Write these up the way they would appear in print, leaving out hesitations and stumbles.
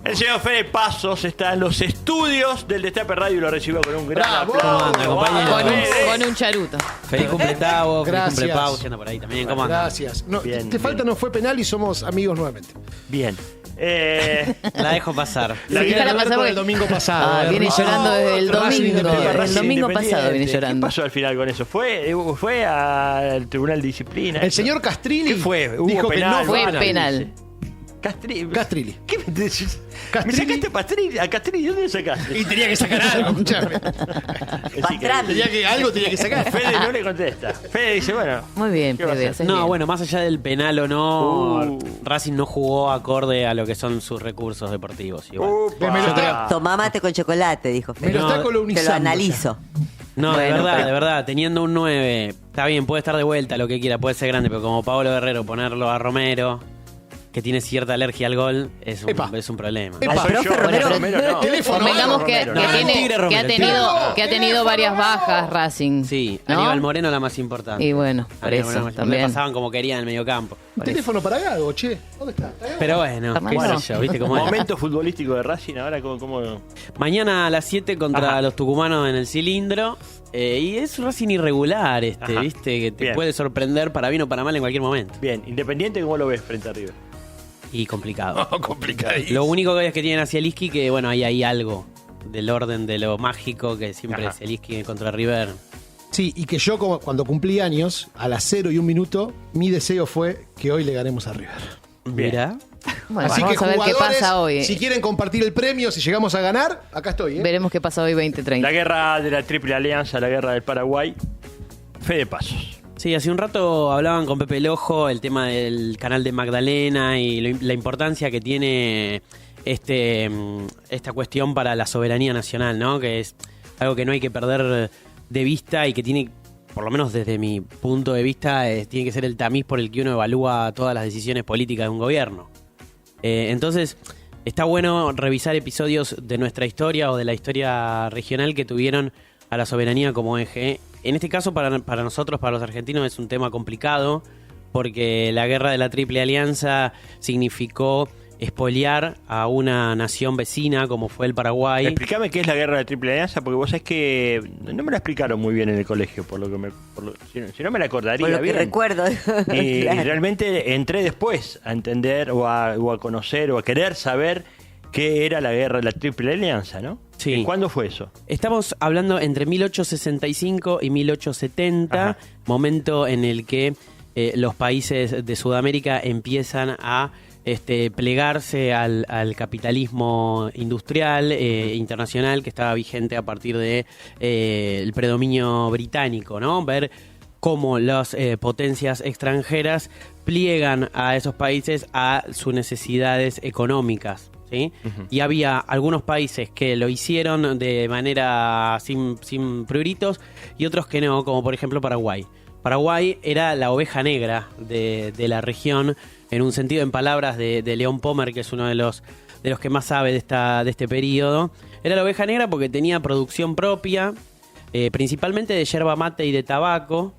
El señor Fede Pasos está en los estudios del Destape Radio y lo recibió con un gran ¡Bravo! aplauso. ¿Cómo anda, compañero? Con un charuto. Feliz cumple Tavo, feliz Gracias. cumple Pau, anda por ahí también. ¿Cómo anda? Gracias. No, Bien, te falta bien. no fue penal y somos amigos nuevamente. Bien. La dejo pasar. La Tiene quiero que ver pasar con porque- el domingo pasado. Ah, viene llorando desde el Racing domingo. Independiente. El Racing domingo Independiente. pasado viene ¿Qué llorando. pasó al final con eso? ¿Fue al Tribunal de Disciplina? El señor Castrilli ¿Qué fue? ¿Hubo dijo penal? que no Fue fue penal. penal. Castrilli. ¿Qué me decís? Castrilli. ¿Me sacaste a Castrilli? ¿De dónde sacaste? Y tenía que sacar algo, escuchame. Algo tenía que sacar. Fede no le contesta. Fede dice, bueno. Muy bien, ¿qué va a Fede. hacer? haces No, bien. bueno, más allá del penal o no, Uh. Racing no jugó acorde a lo que son sus recursos deportivos. Igual. Upa. Me lo está- Tomá mate con chocolate, dijo Me Fede. lo está No, colonizando. Te lo analizo. No, Bueno, de verdad, teniendo un 9, está bien, puede estar de vuelta, lo que quiera, puede ser grande, pero como Pablo Guerrero, ponerlo a Romero, que tiene cierta alergia al gol, es Epa. un problema. Epa. Al Soy profe yo, Romero. no. Teléfono. Convengamos que, Romero, que no. tiene- Tigre Romero, que ha el tenido, Tigre. que ha tenido varias bajas Racing. Sí, ¿no? Aníbal Moreno la más importante. Y bueno, por Aníbal eso Moreno, no también. le pasaban como querían en el mediocampo. Teléfono para Gago, che. ¿Dónde está? ¿Está Gago? Pero bueno, qué Bueno. sé yo, ¿viste cómo es? Momento futbolístico de Racing, ahora cómo... Mañana a las 7 contra Ajá. los tucumanos en el cilindro. Y es un Racing irregular, Ajá. ¿viste? Que te Bien. puede sorprender para bien o para mal en cualquier momento. Bien, Independiente, ¿cómo lo ves frente a River? Y complicado. Complicadísimo. Lo único que es que tienen a Zielinski, que bueno, ahí hay algo del orden de lo mágico que siempre Ajá. Zielinski contra River. Sí, y que yo cuando cumplí años, a las 0 y 1 minuto, mi deseo fue que hoy le ganemos a River. Bien. Mira. Bueno, Así vamos que a ver qué jugadores, pasa hoy. si quieren compartir el premio, si llegamos a ganar, acá estoy, ¿eh? Veremos qué pasa hoy 2030. La guerra de la Triple Alianza, la guerra del Paraguay. Fede Pasos. Sí, hace un rato hablaban con Pepe Lojo el tema del canal de Magdalena y la importancia que tiene esta cuestión para la soberanía nacional, ¿no? Que es algo que no hay que perder de vista y que tiene, por lo menos desde mi punto de vista, tiene que ser el tamiz por el que uno evalúa todas las decisiones políticas de un gobierno. Entonces, está bueno revisar episodios de nuestra historia o de la historia regional que tuvieron a la soberanía como eje. En este caso, para nosotros, para los argentinos, es un tema complicado porque la guerra de la Triple Alianza significó expoliar a una nación vecina como fue el Paraguay. Explícame qué es la guerra de la Triple Alianza, porque vos sabés que no me la explicaron muy bien en el colegio, si no me la acordaría Por lo que bien. recuerdo. Y Claro. realmente entré después a entender o a conocer o a querer saber qué era la guerra de la Triple Alianza, ¿no? Sí. ¿Cuándo fue eso? Estamos hablando entre 1865 y 1870, Ajá. momento en el que los países de Sudamérica empiezan a plegarse al capitalismo industrial internacional que estaba vigente a partir de el predominio británico, ¿no? Ver cómo las potencias extranjeras pliegan a esos países a sus necesidades económicas. ¿Sí? Y había algunos países que lo hicieron de manera sin pruritos y otros que no, como por ejemplo Paraguay. Paraguay era la oveja negra de la región, en un sentido, en palabras de León Pomer, que es uno de los que más sabe de este periodo. Era la oveja negra porque tenía producción propia, principalmente de yerba mate y de tabaco,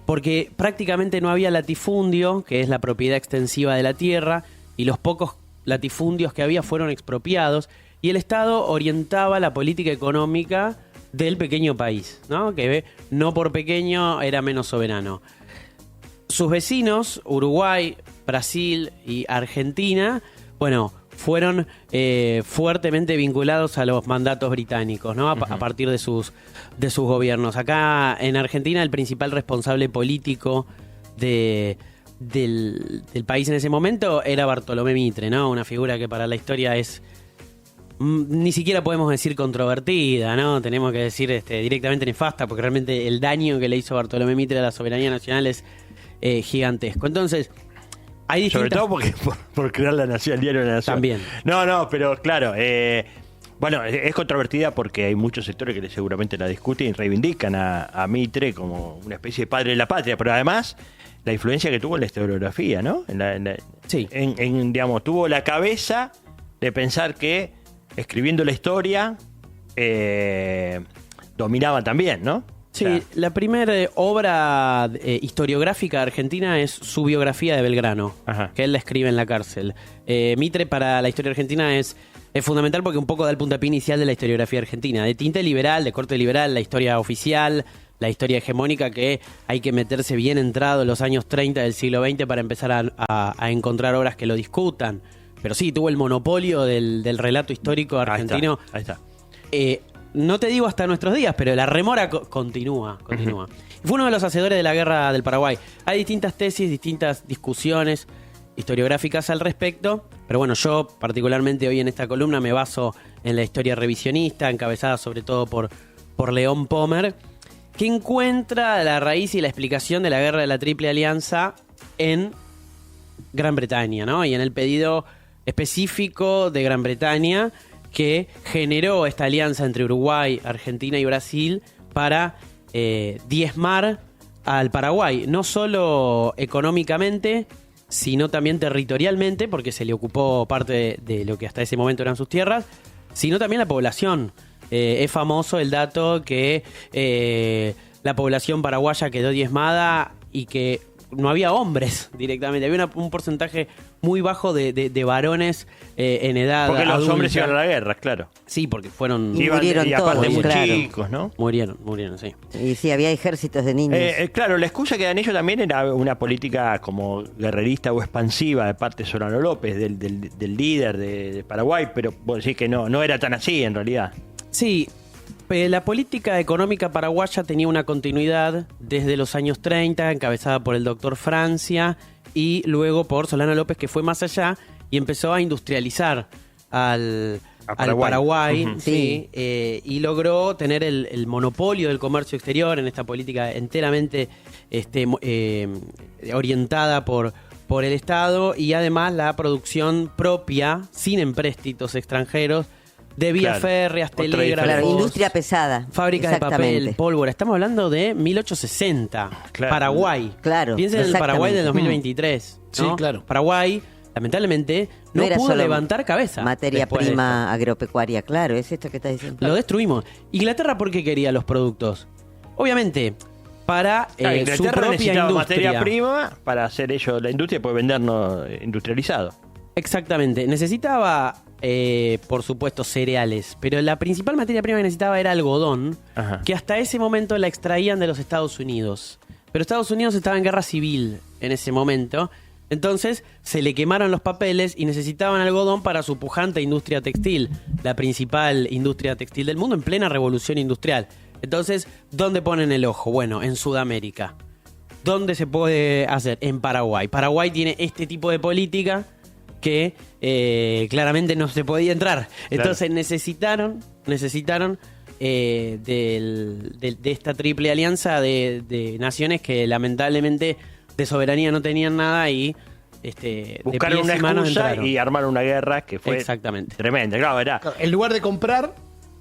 porque prácticamente no había latifundio, que es la propiedad extensiva de la tierra, y los pocos latifundios que había fueron expropiados y el Estado orientaba la política económica del pequeño país, ¿no? Que no por pequeño era menos soberano. Sus vecinos, Uruguay, Brasil y Argentina, bueno, fueron fuertemente vinculados a los mandatos británicos, ¿no? A partir de sus gobiernos. Acá en Argentina el principal responsable político del país en ese momento era Bartolomé Mitre, ¿no? Una figura que para la historia es ni siquiera podemos decir controvertida, ¿no? Tenemos que decir directamente nefasta, porque realmente el daño que le hizo Bartolomé Mitre a la soberanía nacional es gigantesco. Entonces, hay distintas... Sobre todo porque por crear la nación, el diario de la nación. También. No, pero claro, bueno, es controvertida porque hay muchos sectores que seguramente la discuten y reivindican a Mitre como una especie de padre de la patria, pero además la influencia que tuvo en la historiografía, ¿no? Sí. Digamos, tuvo la cabeza de pensar que escribiendo la historia dominaba también, ¿no? Sí, O sea, la primera obra historiográfica de Argentina es su biografía de Belgrano, Ajá. que él la escribe en la cárcel. Mitre para la historia argentina es fundamental porque un poco da el puntapié inicial de la historiografía argentina, de tinte liberal, de corte liberal, la historia oficial, la historia hegemónica, que hay que meterse bien entrado en los años 30 del siglo XX para empezar a encontrar obras que lo discutan. Pero sí, tuvo el monopolio del relato histórico argentino. Ahí está. No te digo hasta nuestros días, pero la remora continúa. Y fue uno de los hacedores de la guerra del Paraguay. Hay distintas tesis, distintas discusiones historiográficas al respecto, pero bueno, yo particularmente hoy en esta columna me baso en la historia revisionista, encabezada sobre todo por León Pomer, que encuentra la raíz y la explicación de la guerra de la Triple Alianza en Gran Bretaña, ¿no? Y en el pedido específico de Gran Bretaña que generó esta alianza entre Uruguay, Argentina y Brasil para diezmar al Paraguay, no solo económicamente, sino también territorialmente, porque se le ocupó parte de lo que hasta ese momento eran sus tierras, sino también la población. Es famoso el dato que la población paraguaya quedó diezmada y que no había hombres directamente. Había un porcentaje muy bajo de varones en edad Porque los adulta. hombres iban a la guerra, claro. Sí, porque fueron... Y murieron y aparte todos, muy claro. chicos, ¿no? Murieron, sí. Y sí, había ejércitos de niños. Claro, la excusa que dan ellos también era una política como guerrerista o expansiva de parte de Solano López, del líder de Paraguay, pero vos decís que no era tan así en realidad. Sí, la política económica paraguaya tenía una continuidad desde los años 30, encabezada por el doctor Francia y luego por Solano López, que fue más allá y empezó a industrializar al Paraguay, Ujú. sí, y logró tener el monopolio del comercio exterior en esta política enteramente orientada por el Estado, y además la producción propia, sin empréstitos extranjeros, de vías Claro, férreas, otra telégrafos, Claro, industria pesada. fábricas de papel, Exactamente. pólvora. Estamos hablando de 1860. Claro. Paraguay. Claro, Piensen en el Paraguay del exactamente. 2023. ¿no? Sí, claro. Paraguay, lamentablemente, no era pudo solo levantar cabeza. Materia después de prima agropecuaria, claro, es esto que estás diciendo. esto. Lo destruimos. Inglaterra, ¿por qué quería los productos? Obviamente, para su Inglaterra propia necesitaba industria. materia prima para hacer ellos la industria y poder vendernos industrializado. Exactamente. Necesitaba, por supuesto, cereales, pero la principal materia prima que necesitaba era algodón, Ajá. que hasta ese momento la extraían de los Estados Unidos. Pero Estados Unidos estaba en guerra civil en ese momento, entonces se le quemaron los papeles y necesitaban algodón para su pujante industria textil, la principal industria textil del mundo en plena revolución industrial. Entonces, ¿dónde ponen el ojo? Bueno, en Sudamérica. ¿Dónde se puede hacer? En Paraguay. Paraguay tiene este tipo de política que claramente no se podía entrar. Entonces necesitaron de esta triple alianza de naciones que lamentablemente de soberanía no tenían nada y de Buscaron pies una y manos excusa entraron. y armaron una guerra que fue Exactamente. tremenda. Claro, era. Claro, en lugar de comprar,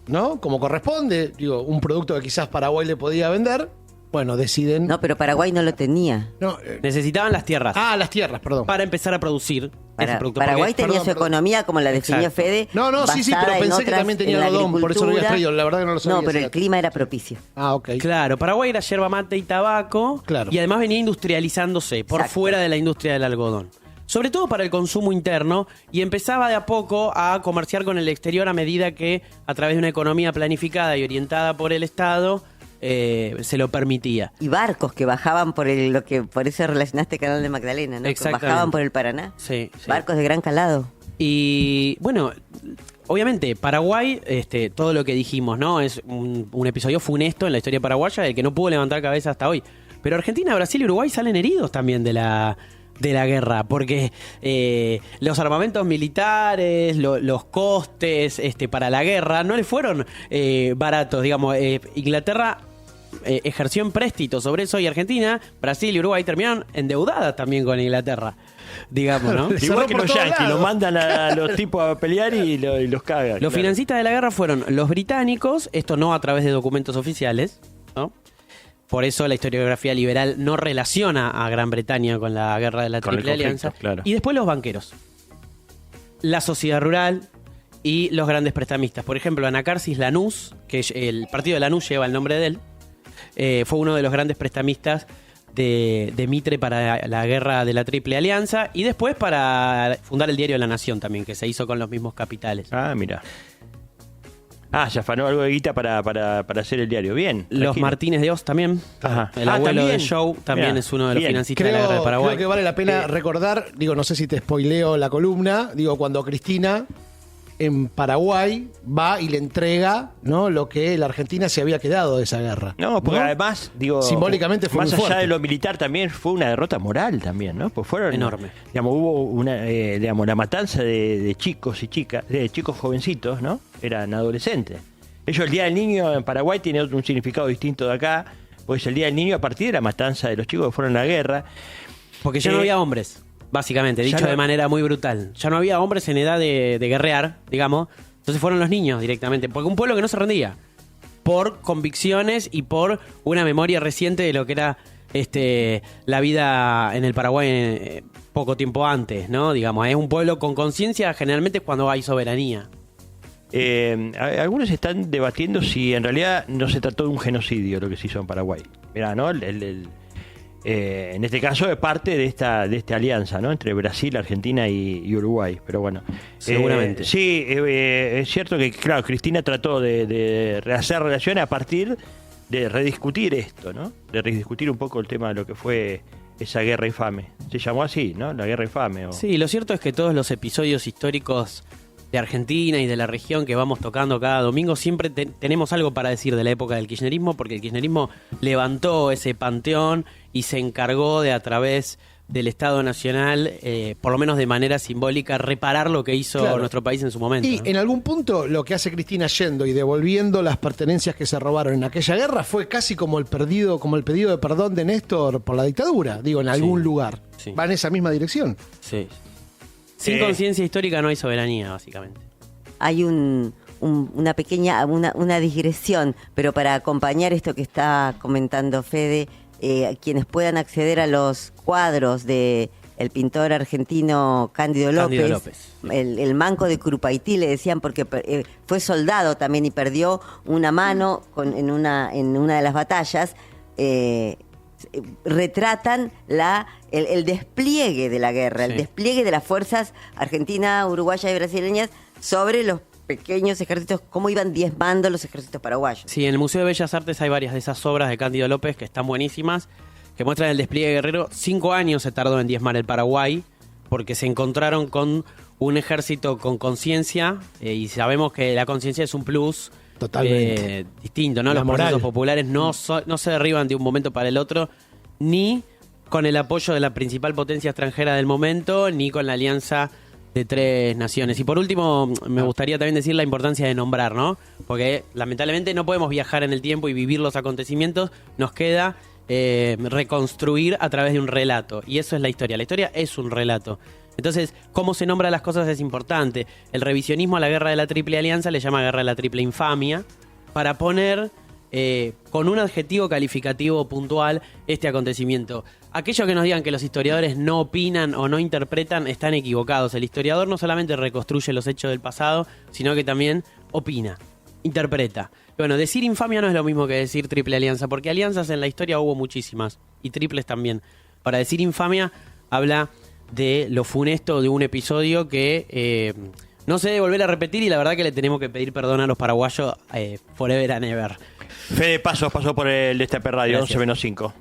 ¿no? Como corresponde, digo, un producto que quizás Paraguay le podía vender, bueno, deciden. No, pero Paraguay no lo tenía. No, Necesitaban las tierras las tierras, perdón. para empezar a producir ese producto. Paraguay Porque- tenía su perdón. economía como la definió Exacto. Fede. No, sí, pero basada en pensé que otras- también tenía en la algodón, por eso lo habías agricultura. traído, la verdad que no lo sabía. No, pero ese el dato. clima era propicio. Ok. Claro, Paraguay era yerba mate y tabaco, Claro. y además venía industrializándose por Exacto. fuera de la industria del algodón. Sobre todo para el consumo interno, y empezaba de a poco a comerciar con el exterior a medida que, a través de una economía planificada y orientada por el Estado, se lo permitía. Y barcos que bajaban por por eso relacionaste Canal de Magdalena, ¿no? Que Exactamente. bajaban por el Paraná. Sí, sí. Barcos de gran calado. Y bueno, obviamente Paraguay, todo lo que dijimos, ¿no? Es un episodio funesto en la historia paraguaya del que no pudo levantar cabeza hasta hoy. Pero Argentina, Brasil y Uruguay salen heridos también de la guerra, porque los armamentos militares, los costes para la guerra no les fueron baratos, digamos. Inglaterra ejerció empréstitos sobre eso, y Argentina, Brasil y Uruguay terminaron endeudadas también con Inglaterra, digamos, ¿no? Cerró Igual que por los todos yanquis, lados. los mandan a los tipos a pelear y los cagan. Los claro. financistas de la guerra fueron los británicos, esto no a través de documentos oficiales, ¿no? Por eso la historiografía liberal no relaciona a Gran Bretaña con la guerra de la Con el Triple conflicto, Alianza. claro. Y después los banqueros, la sociedad rural y los grandes prestamistas. Por ejemplo, Anacarsis Lanús, que el partido de Lanús lleva el nombre de él, fue uno de los grandes prestamistas de Mitre para la guerra de la Triple Alianza y después para fundar el diario La Nación también, que se hizo con los mismos capitales. Ah, mira. Se afanó algo de guita para hacer el diario. Bien. Los tranquilo. Martínez de Oz también. Ajá. El abuelo también. de Joe también Mirá, es uno de los bien. financistas de la guerra de Paraguay. Creo que vale la pena recordar, digo, no sé si te spoileo la columna, digo, cuando Cristina en Paraguay va y le entrega, ¿no?, lo que la Argentina se había quedado de esa guerra. No, porque además, digo, simbólicamente fue más muy allá fuerte. de lo militar también fue una derrota moral también, ¿no? Pues fueron Enorme. Digamos, hubo una, digamos, la matanza de chicos y chicas, de chicos jovencitos, ¿no? Eran adolescentes. El Día del Niño en Paraguay tiene un significado distinto de acá, pues el Día del Niño a partir de la matanza de los chicos que fueron a la guerra. Porque ya no había hombres, básicamente, ya dicho no- de manera muy brutal. Ya no había hombres en edad de guerrear, digamos. Entonces fueron los niños directamente. Porque un pueblo que no se rendía. Por convicciones y por una memoria reciente de lo que era la vida en el Paraguay poco tiempo antes, ¿no? Digamos, es un pueblo con conciencia, generalmente es cuando hay soberanía. Algunos están debatiendo si en realidad no se trató de un genocidio lo que se hizo en Paraguay. Mirá, ¿no? En este caso es parte de esta alianza, ¿no?, entre Brasil, Argentina y Uruguay. Pero bueno, Seguramente. Sí, es cierto que, claro, Cristina trató de rehacer relaciones a partir de rediscutir esto, ¿no? De rediscutir un poco el tema de lo que fue esa guerra infame. Se llamó así, ¿no? La guerra infame. Sí, lo cierto es que todos los episodios históricos de Argentina y de la región que vamos tocando cada domingo siempre tenemos algo para decir de la época del kirchnerismo, porque el kirchnerismo levantó ese panteón y se encargó de, a través del Estado Nacional, por lo menos de manera simbólica, reparar lo que hizo Claro. nuestro país en su momento. Y ¿no? en algún punto lo que hace Cristina yendo y devolviendo las pertenencias que se robaron en aquella guerra fue casi como el pedido de perdón de Néstor por la dictadura, digo, en algún lugar. Sí. Va en esa misma dirección. Sí. Sin conciencia histórica no hay soberanía, básicamente. Hay una pequeña, una digresión, pero para acompañar esto que está comentando Fede, quienes puedan acceder a los cuadros de el pintor argentino Cándido López. El manco de Curupaití le decían porque fue soldado también y perdió una mano en una de las batallas. Retratan el despliegue de la guerra, Sí. el despliegue de las fuerzas argentinas, uruguayas y brasileñas sobre los pequeños ejércitos, cómo iban diezmando los ejércitos paraguayos. Sí, en el Museo de Bellas Artes hay varias de esas obras de Cándido López que están buenísimas, que muestran el despliegue guerrero. 5 años se tardó en diezmar el Paraguay, porque se encontraron con un ejército con conciencia, y sabemos que la conciencia es un plus Totalmente. distinto, ¿no? La Los moral. procesos populares no se derriban de un momento para el otro, ni con el apoyo de la principal potencia extranjera del momento, ni con la alianza de 3 naciones. Y por último, me gustaría también decir la importancia de nombrar, ¿no? Porque lamentablemente no podemos viajar en el tiempo y vivir los acontecimientos, nos queda reconstruir a través de un relato. Y eso es la historia. La historia es un relato. Entonces, cómo se nombra las cosas es importante. El revisionismo a la guerra de la Triple Alianza le llama guerra de la Triple Infamia, para poner con un adjetivo calificativo puntual este acontecimiento. Aquellos que nos digan que los historiadores no opinan o no interpretan están equivocados. El historiador no solamente reconstruye los hechos del pasado, sino que también opina, interpreta. Bueno, decir infamia no es lo mismo que decir Triple Alianza, porque alianzas en la historia hubo muchísimas, y triples también. Para decir infamia habla de lo funesto de un episodio que no se debe volver a repetir, y la verdad que le tenemos que pedir perdón a los paraguayos forever and ever. Fede Pasos pasó por el Destape Radio, Gracias. 11-5.